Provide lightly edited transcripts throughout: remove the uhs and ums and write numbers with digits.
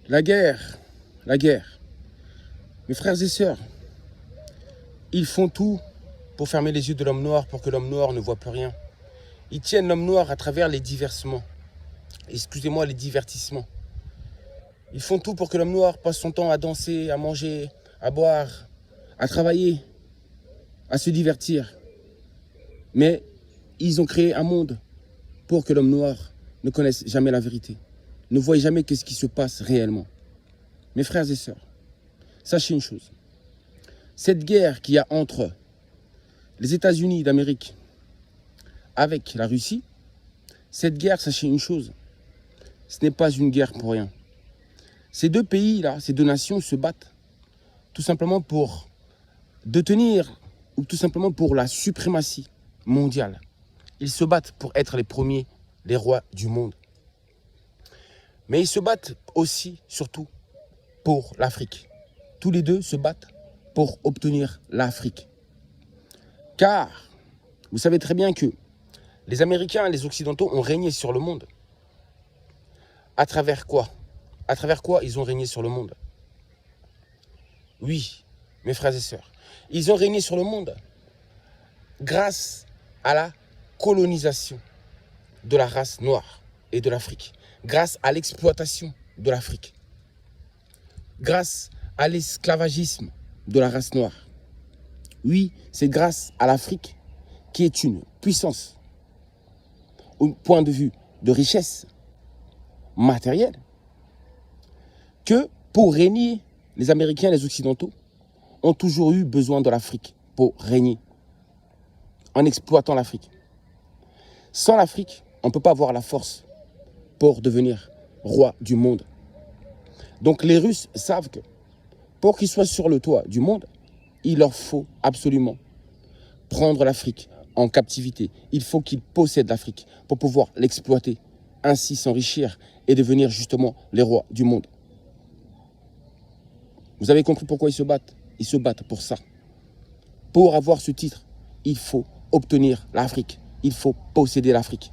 La guerre, la guerre. Mes frères et sœurs, ils font tout pour fermer les yeux de l'homme noir pour que l'homme noir ne voit plus rien. Ils tiennent l'homme noir à travers les divertissements. Excusez-moi, les divertissements. Ils font tout pour que l'homme noir passe son temps à danser, à manger, à boire, à travailler, à se divertir. Mais ils ont créé un monde pour que l'homme noir ne connaisse jamais la vérité, ne voie jamais qu'est-ce qui se passe réellement. Mes frères et sœurs, sachez une chose. Cette guerre qu'il y a entre les États-Unis d'Amérique avec la Russie, cette guerre, sachez une chose, ce n'est pas une guerre pour rien. Ces deux pays-là, ces deux nations se battent tout simplement pour détenir ou tout simplement pour la suprématie mondiale. Ils se battent pour être les premiers, les rois du monde. Mais ils se battent aussi, surtout, pour l'Afrique. Tous les deux se battent pour obtenir l'Afrique. Car, vous savez très bien que les Américains et les Occidentaux ont régné sur le monde. À travers quoi? À travers quoi ils ont régné sur le monde? Oui, mes frères et sœurs, ils ont régné sur le monde grâce à la colonisation de la race noire et de l'Afrique, grâce à l'exploitation de l'Afrique, grâce à l'esclavagisme de la race noire. Oui, c'est grâce à l'Afrique qui est une puissance au point de vue de richesse matérielle que pour régner, les Américains et les Occidentaux ont toujours eu besoin de l'Afrique pour régner, en exploitant l'Afrique. Sans l'Afrique, on ne peut pas avoir la force pour devenir roi du monde. Donc les Russes savent que pour qu'ils soient sur le toit du monde, il leur faut absolument prendre l'Afrique en captivité. Il faut qu'ils possèdent l'Afrique pour pouvoir l'exploiter, ainsi s'enrichir et devenir justement les rois du monde. Vous avez compris pourquoi ils se battent? Ils se battent pour ça. Pour avoir ce titre, il faut obtenir l'Afrique. Il faut posséder l'Afrique.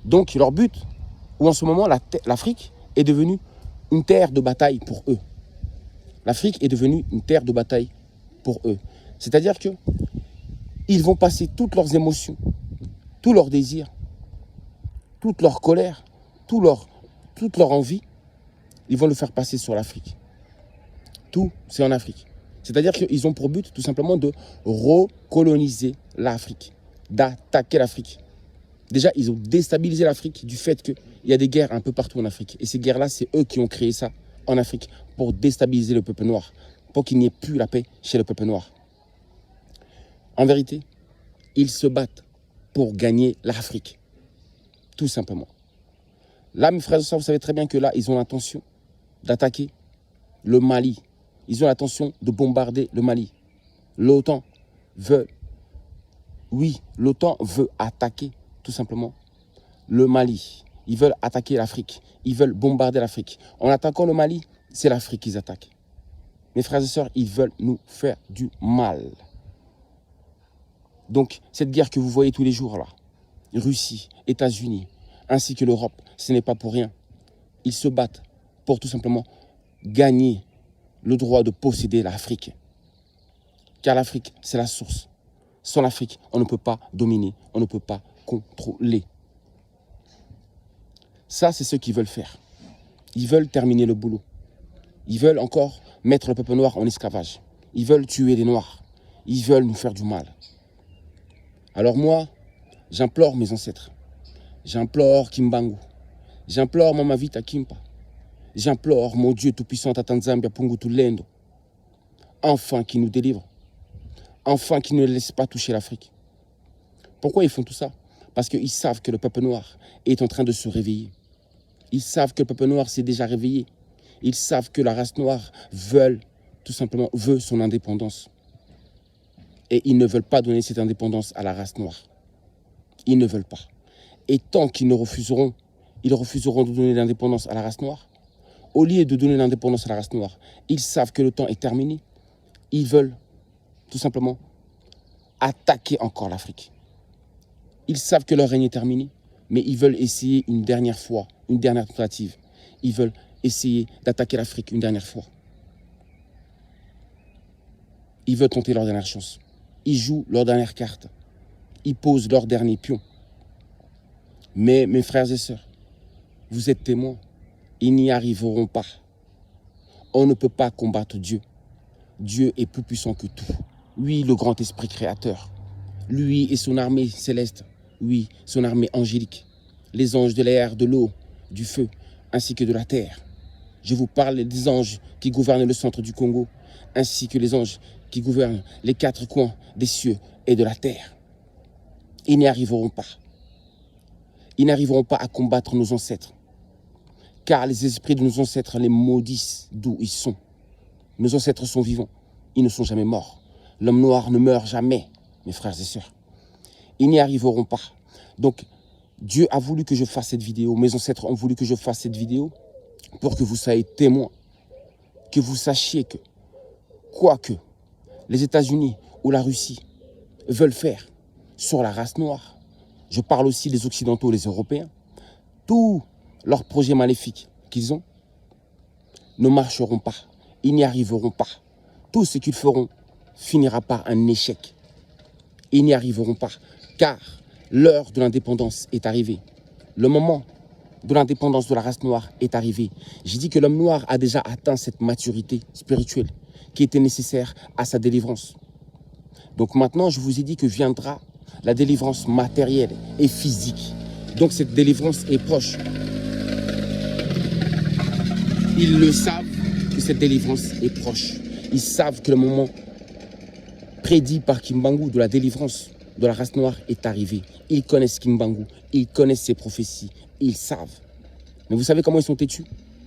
Donc leur but, ou en ce moment l'Afrique est devenue une terre de bataille pour eux. L'Afrique est devenue une terre de bataille pour eux. C'est-à-dire que ils vont passer toutes leurs émotions, tous leurs désirs, toute leur colère, toute leur envie, ils vont le faire passer sur l'Afrique. Tout, c'est en Afrique. C'est-à-dire qu'ils ont pour but tout simplement de recoloniser l'Afrique, d'attaquer l'Afrique. Déjà, ils ont déstabilisé l'Afrique du fait qu'il y a des guerres un peu partout en Afrique. Et ces guerres-là, c'est eux qui ont créé ça en Afrique pour déstabiliser le peuple noir, pour qu'il n'y ait plus la paix chez le peuple noir. En vérité, ils se battent pour gagner l'Afrique, tout simplement. Là, mes frères et sœurs, vous savez très bien que là, ils ont l'intention d'attaquer le Mali. Ils ont l'intention de bombarder le Mali. L'OTAN veut, oui, l'OTAN veut attaquer tout simplement le Mali. Ils veulent attaquer l'Afrique. Ils veulent bombarder l'Afrique. En attaquant le Mali, c'est l'Afrique qu'ils attaquent. Mes frères et sœurs, ils veulent nous faire du mal. Donc, cette guerre que vous voyez tous les jours là, Russie, États-Unis, ainsi que l'Europe, ce n'est pas pour rien. Ils se battent pour tout simplement gagner le droit de posséder l'Afrique. Car l'Afrique, c'est la source. Sans l'Afrique, on ne peut pas dominer, on ne peut pas contrôler. Ça, c'est ce qu'ils veulent faire. Ils veulent terminer le boulot. Ils veulent encore mettre le peuple noir en esclavage. Ils veulent tuer les Noirs. Ils veulent nous faire du mal. Alors moi, j'implore mes ancêtres. J'implore Kimbangu. J'implore Mama Vita Kimpa. J'implore mon Dieu tout-puissant Tatanzambia Pungutulendo. Enfin qu'il nous délivre. Enfin qu'il ne laisse pas toucher l'Afrique. Pourquoi ils font tout ça? Parce qu'ils savent que le peuple noir est en train de se réveiller. Ils savent que le peuple noir s'est déjà réveillé. Ils savent que la race noire veut son indépendance. Et ils ne veulent pas donner cette indépendance à la race noire. Ils ne veulent pas. Et tant qu'ils refuseront de donner l'indépendance à la race noire, au lieu de donner l'indépendance à la race noire, ils savent que le temps est terminé. Ils veulent tout simplement attaquer encore l'Afrique. Ils savent que leur règne est terminé, mais ils veulent essayer une dernière fois, une dernière tentative. Ils veulent essayer d'attaquer l'Afrique une dernière fois. Ils veulent tenter leur dernière chance. Ils jouent leur dernière carte. Ils posent leur dernier pion. Mais mes frères et sœurs, vous êtes témoins, ils n'y arriveront pas. On ne peut pas combattre Dieu. Dieu est plus puissant que tout. Oui, le grand esprit créateur. Lui et son armée céleste. Oui, son armée angélique. Les anges de l'air, de l'eau, du feu, ainsi que de la terre. Je vous parle des anges qui gouvernent le centre du Congo, ainsi que les anges qui gouvernent les 4 coins des cieux et de la terre. Ils n'y arriveront pas. Ils n'arriveront pas à combattre nos ancêtres, car les esprits de nos ancêtres les maudissent d'où ils sont. Nos ancêtres sont vivants, ils ne sont jamais morts. L'homme noir ne meurt jamais, mes frères et sœurs. Ils n'y arriveront pas. Donc, Dieu a voulu que je fasse cette vidéo, mes ancêtres ont voulu que je fasse cette vidéo pour que vous soyez témoins, que vous sachiez que, quoi que les États-Unis ou la Russie veulent faire sur la race noire, je parle aussi des Occidentaux, les Européens, tous leurs projets maléfiques qu'ils ont ne marcheront pas, ils n'y arriveront pas. Tout ce qu'ils feront finira par un échec. Ils n'y arriveront pas, car l'heure de l'indépendance est arrivée. Le moment de l'indépendance de la race noire est arrivé. J'ai dit que l'homme noir a déjà atteint cette maturité spirituelle qui était nécessaire à sa délivrance. Donc maintenant, je vous ai dit que viendra la délivrance matérielle et physique. Donc cette délivrance est proche. Ils le savent que cette délivrance est proche. Ils savent que le moment prédit par Kimbangu de la délivrance de la race noire est arrivé. Ils connaissent Kimbangu, ils connaissent ses prophéties, ils savent. Mais vous savez comment ils sont têtus?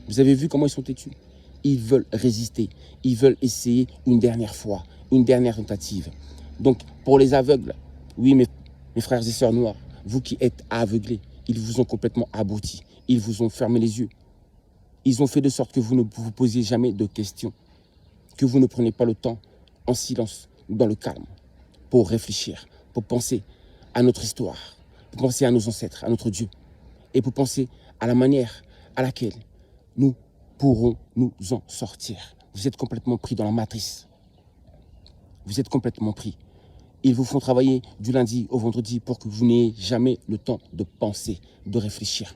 Vous avez vu comment ils sont têtus? Ils veulent résister, ils veulent essayer une dernière fois, une dernière tentative. Donc pour les aveugles, oui mes frères et sœurs noirs, vous qui êtes aveuglés, ils vous ont complètement abrutis, ils vous ont fermé les yeux. Ils ont fait de sorte que vous ne vous posiez jamais de questions, que vous ne preniez pas le temps en silence, dans le calme, pour réfléchir, pour penser à notre histoire, pour penser à nos ancêtres, à notre Dieu, et pour penser à la manière à laquelle nous pourrons nous en sortir. Vous êtes complètement pris dans la matrice. Vous êtes complètement pris. Ils vous font travailler du lundi au vendredi pour que vous n'ayez jamais le temps de penser, de réfléchir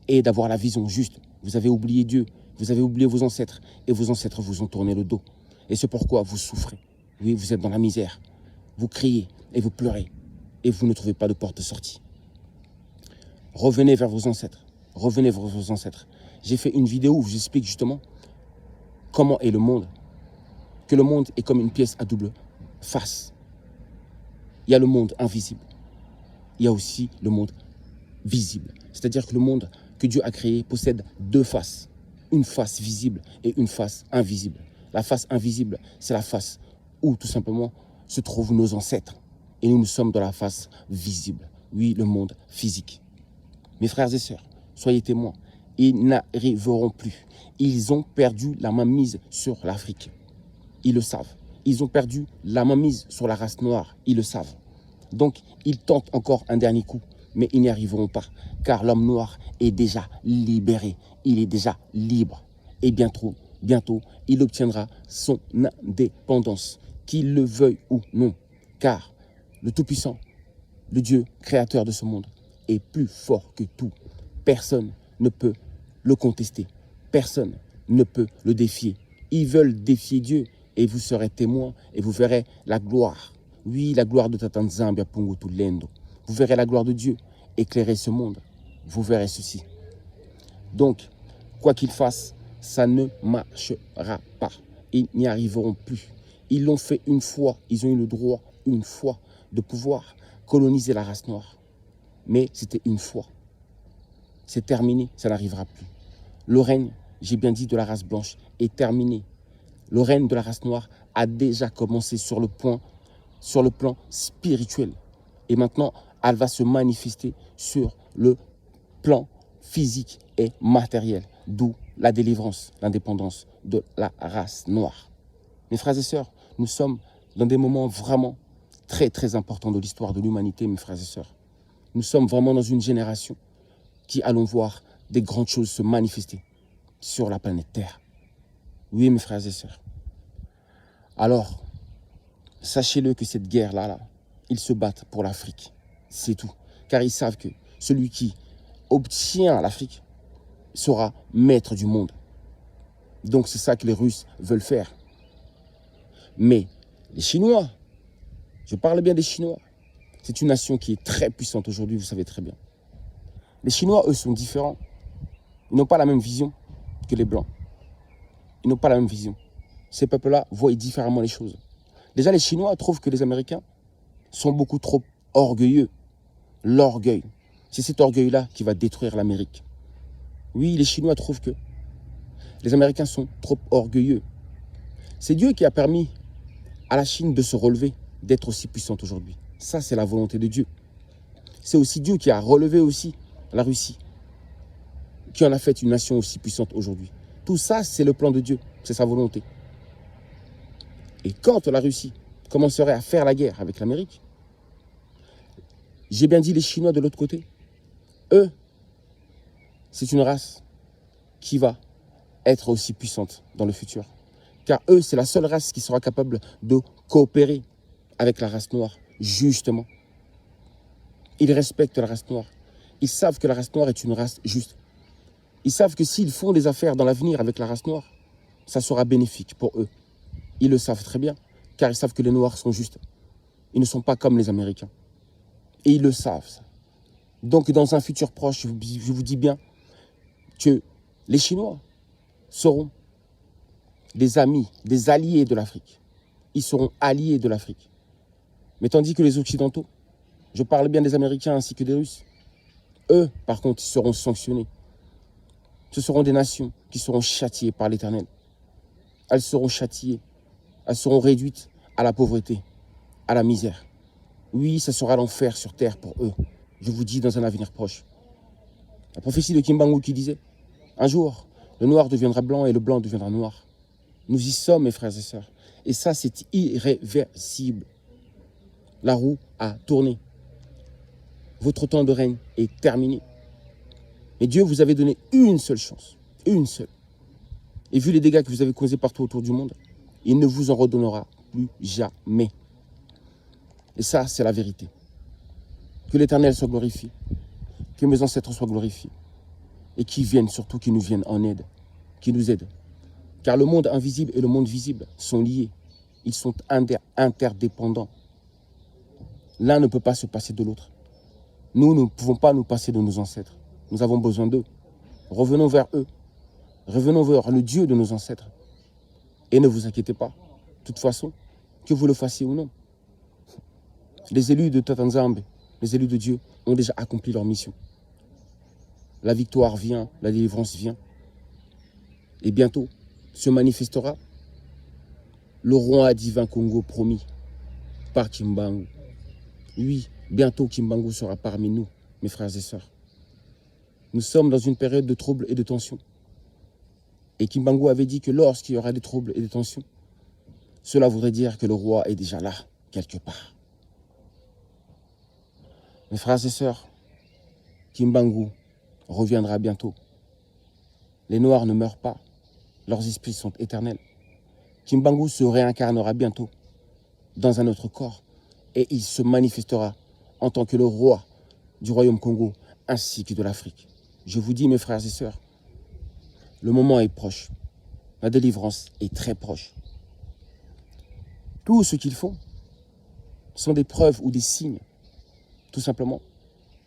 et d'avoir la vision juste. Vous avez oublié Dieu, vous avez oublié vos ancêtres et vos ancêtres vous ont tourné le dos. Et c'est pourquoi vous souffrez. Oui, vous êtes dans la misère. Vous criez et vous pleurez et vous ne trouvez pas de porte de sortie. Revenez vers vos ancêtres. Revenez vers vos ancêtres. J'ai fait une vidéo où j'explique justement comment est le monde. Que le monde est comme une pièce à double face. Il y a le monde invisible. Il y a aussi le monde visible. C'est-à-dire que le monde que Dieu a créé possède 2 faces. Une face visible et une face invisible. La face invisible, c'est la face où tout simplement se trouvent nos ancêtres. Et nous sommes dans la face visible. Oui, le monde physique. Mes frères et sœurs, soyez témoins. Ils n'arriveront plus. Ils ont perdu la mainmise sur l'Afrique. Ils le savent. Ils ont perdu la mainmise sur la race noire. Ils le savent. Donc, ils tentent encore un dernier coup. Mais ils n'y arriveront pas. Car l'homme noir est déjà libéré. Il est déjà libre. Et bientôt, il obtiendra son indépendance. Qu'il le veuille ou non. Car le Tout-Puissant, le Dieu créateur de ce monde, est plus fort que tout. Personne ne peut le contester. Personne ne peut le défier. Ils veulent défier Dieu et vous serez témoins et vous verrez la gloire. Oui, la gloire de Tatanzambia Pungutu Lendo. Vous verrez la gloire de Dieu éclairer ce monde. Vous verrez ceci. Donc, quoi qu'ils fassent, ça ne marchera pas. Ils n'y arriveront plus. Ils l'ont fait une fois. Ils ont eu le droit, une fois, de pouvoir coloniser la race noire. Mais c'était une fois. C'est terminé, ça n'arrivera plus. Le règne, j'ai bien dit, de la race blanche est terminé. Le règne de la race noire a déjà commencé sur le plan spirituel. Et maintenant, elle va se manifester sur le plan physique et matériel. D'où la délivrance, l'indépendance de la race noire. Mes frères et sœurs, nous sommes dans des moments vraiment très très importants de l'histoire de l'humanité, mes frères et sœurs. Nous sommes vraiment dans une génération qui allons voir des grandes choses se manifester. sur la planète Terre. Oui, mes frères et sœurs. Alors, sachez-le que cette guerre-là, ils se battent pour l'Afrique. C'est tout. Car ils savent que celui qui obtient l'Afrique sera maître du monde. Donc c'est ça que les Russes veulent faire. Mais les Chinois, je parle bien des Chinois, c'est une nation qui est très puissante aujourd'hui, vous savez très bien. Les Chinois, eux, sont différents. Ils n'ont pas la même vision que les Blancs. Ils n'ont pas la même vision. Ces peuples-là voient différemment les choses. Déjà, les Chinois trouvent que les Américains sont beaucoup trop orgueilleux. L'orgueil, c'est cet orgueil-là qui va détruire l'Amérique. Oui, les Chinois trouvent que les Américains sont trop orgueilleux. C'est Dieu qui a permis à la Chine de se relever, d'être aussi puissante aujourd'hui. Ça, c'est la volonté de Dieu. C'est aussi Dieu qui a relevé aussi la Russie, qui en a fait une nation aussi puissante aujourd'hui. Tout ça, c'est le plan de Dieu, c'est sa volonté. Et quand la Russie commencerait à faire la guerre avec l'Amérique, j'ai bien dit les Chinois de l'autre côté, eux, c'est une race qui va être aussi puissante dans le futur. Car eux, c'est la seule race qui sera capable de coopérer avec la race noire, justement. Ils respectent la race noire. Ils savent que la race noire est une race juste. Ils savent que s'ils font des affaires dans l'avenir avec la race noire, ça sera bénéfique pour eux. Ils le savent très bien, car ils savent que les Noirs sont justes. Ils ne sont pas comme les Américains. Et ils le savent, ça. Donc, dans un futur proche, je vous dis bien que les Chinois seront des amis, des alliés de l'Afrique. Ils seront alliés de l'Afrique. Mais tandis que les Occidentaux, je parle bien des Américains ainsi que des Russes, eux, par contre, ils seront sanctionnés. Ce seront des nations qui seront châtiées par l'Éternel. Elles seront châtiées. Elles seront réduites à la pauvreté, à la misère. Oui, ce sera l'enfer sur terre pour eux. Je vous dis dans un avenir proche. La prophétie de Kimbangu qui disait, un jour, le noir deviendra blanc et le blanc deviendra noir. Nous y sommes, mes frères et sœurs. Et ça, c'est irréversible. La roue a tourné. Votre temps de règne est terminé. Mais Dieu vous avait donné une seule chance. Une seule. Et vu les dégâts que vous avez causés partout autour du monde, il ne vous en redonnera plus jamais. Et ça, c'est la vérité. Que l'Éternel soit glorifié. Que mes ancêtres soient glorifiés. Et qu'ils viennent, surtout qu'ils nous viennent en aide. Qu'ils nous aident. Car le monde invisible et le monde visible sont liés. Ils sont interdépendants. L'un ne peut pas se passer de l'autre. Nous ne pouvons pas nous passer de nos ancêtres. Nous avons besoin d'eux. Revenons vers eux. Revenons vers le Dieu de nos ancêtres. Et ne vous inquiétez pas. De toute façon, que vous le fassiez ou non. Les élus de Tatanzambe, les élus de Dieu, ont déjà accompli leur mission. La victoire vient, la délivrance vient. Et bientôt se manifestera le roi divin Congo promis par Kimbangu. Oui, bientôt Kimbangu sera parmi nous, mes frères et sœurs. Nous sommes dans une période de troubles et de tensions. Et Kimbangu avait dit que lorsqu'il y aura des troubles et des tensions, cela voudrait dire que le roi est déjà là, quelque part. Mes frères et sœurs, Kimbangu reviendra bientôt. Les Noirs ne meurent pas, leurs esprits sont éternels. Kimbangu se réincarnera bientôt dans un autre corps et il se manifestera en tant que le roi du royaume Congo ainsi que de l'Afrique. Je vous dis, mes frères et sœurs, le moment est proche. La délivrance est très proche. Tout ce qu'ils font sont des preuves ou des signes, tout simplement,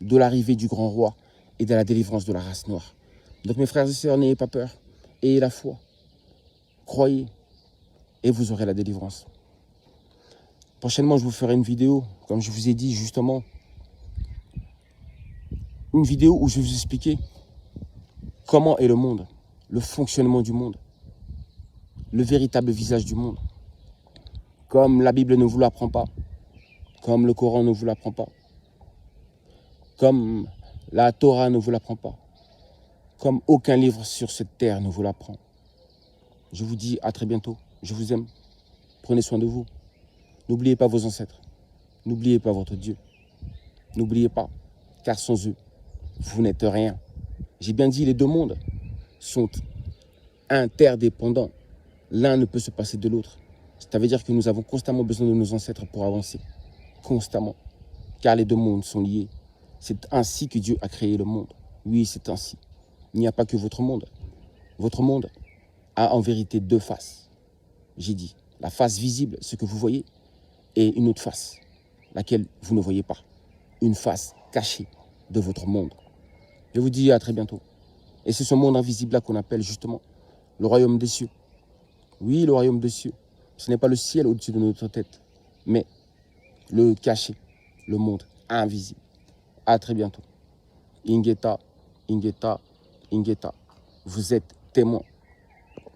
de l'arrivée du grand roi et de la délivrance de la race noire. Donc, mes frères et sœurs, n'ayez pas peur. Ayez la foi. Croyez et vous aurez la délivrance. Prochainement, je vous ferai une vidéo, comme je vous ai dit justement, une vidéo où je vais vous expliquer comment est le monde, le fonctionnement du monde, le véritable visage du monde. Comme la Bible ne vous l'apprend pas, comme le Coran ne vous l'apprend pas, comme la Torah ne vous l'apprend pas, comme aucun livre sur cette terre ne vous l'apprend. Je vous dis à très bientôt. Je vous aime. Prenez soin de vous. N'oubliez pas vos ancêtres. N'oubliez pas votre Dieu. N'oubliez pas, car sans eux, vous n'êtes rien. J'ai bien dit, les deux mondes sont interdépendants. L'un ne peut se passer de l'autre. Ça veut dire que nous avons constamment besoin de nos ancêtres pour avancer. Constamment. Car les deux mondes sont liés. C'est ainsi que Dieu a créé le monde. Oui, c'est ainsi. Il n'y a pas que votre monde. Votre monde a en vérité deux faces. J'ai dit, la face visible, ce que vous voyez, et une autre face, laquelle vous ne voyez pas. Une face cachée de votre monde. Je vous dis à très bientôt. Et c'est ce monde invisible-là qu'on appelle justement le royaume des cieux. Oui, le royaume des cieux. Ce n'est pas le ciel au-dessus de notre tête, mais le caché, le monde invisible. À très bientôt. Ingeta, Ingeta, Ingeta. Vous êtes témoin